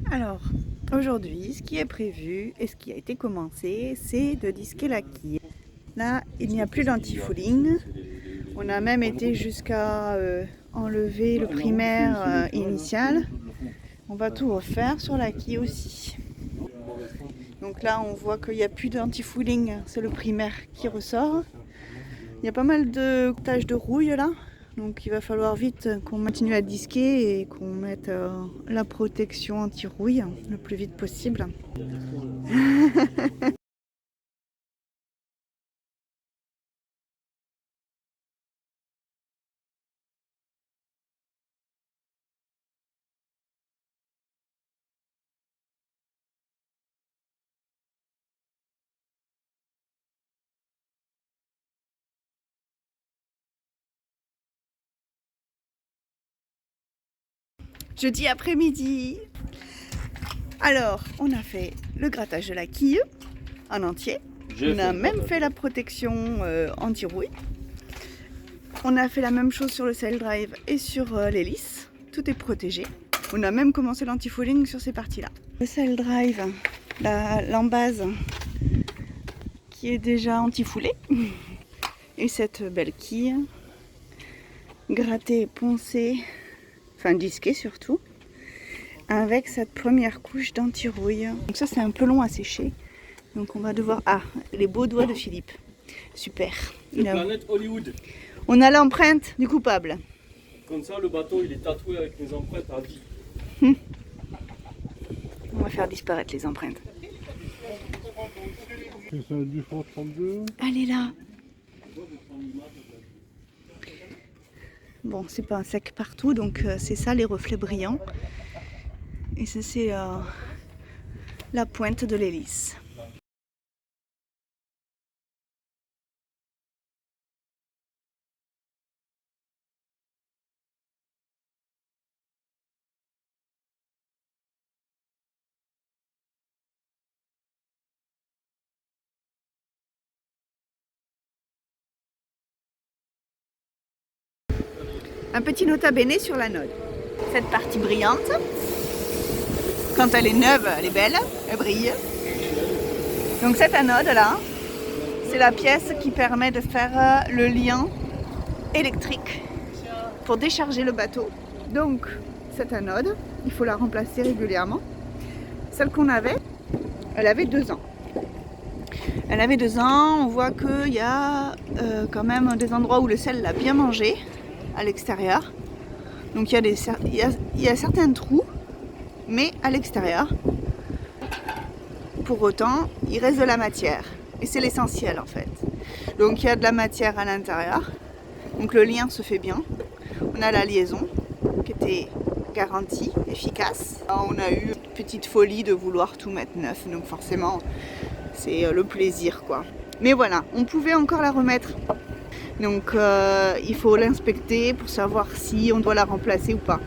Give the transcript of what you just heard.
Alors, aujourd'hui, ce qui est prévu et ce qui a été commencé, c'est de disquer la quille. Là, il n'y a plus d'anti-fouling. On a même été jusqu'à enlever le primaire initial. On va tout refaire sur la quille aussi. Donc là, on voit qu'il n'y a plus d'anti-fouling, c'est le primaire qui ressort. Il y a pas mal de taches de rouille là. Donc il va falloir vite qu'on continue à disquer et qu'on mette la protection anti-rouille le plus vite possible. Jeudi après-midi. Alors, on a fait le grattage de la quille en entier. On a même fait la protection anti-rouille. On a fait la même chose sur le sail drive et sur l'hélice. Tout est protégé. On a même commencé l'anti-fouling sur ces parties-là. Le sail drive, l'embase qui est déjà anti-foulée. Et cette belle quille grattée, poncée, enfin disquée surtout, avec cette première couche d'anti-rouille. Donc ça c'est un peu long à sécher. Donc on va devoir... Ah, les beaux doigts de Philippe. Super. Planète Hollywood. On a l'empreinte du coupable. Comme ça le bateau il est tatoué avec mes empreintes à vie. On va faire disparaître les empreintes. C'est un Dufort 32. Elle est là. Bon, c'est pas un sec partout, donc c'est ça les reflets brillants. Et ça c'est la pointe de l'hélice. Un petit nota bene sur l'anode. Cette partie brillante, quand elle est neuve, elle est belle, elle brille. Donc cette anode là, c'est la pièce qui permet de faire le lien électrique pour décharger le bateau. Donc cette anode, il faut la remplacer régulièrement. Celle qu'on avait, elle avait 2 ans. Elle avait 2 ans, on voit qu'il y a quand même des endroits où le sel l'a bien mangé à l'extérieur. Donc il y a certains trous, mais à l'extérieur. Pour autant, il reste de la matière. Et c'est l'essentiel en fait. Donc il y a de la matière à l'intérieur. Donc le lien se fait bien. On a la liaison qui était garantie, efficace. On a eu une petite folie de vouloir tout mettre neuf. Donc forcément, c'est le plaisir quoi. Mais voilà, on pouvait encore la remettre. Donc il faut l'inspecter pour savoir si on doit la remplacer ou pas.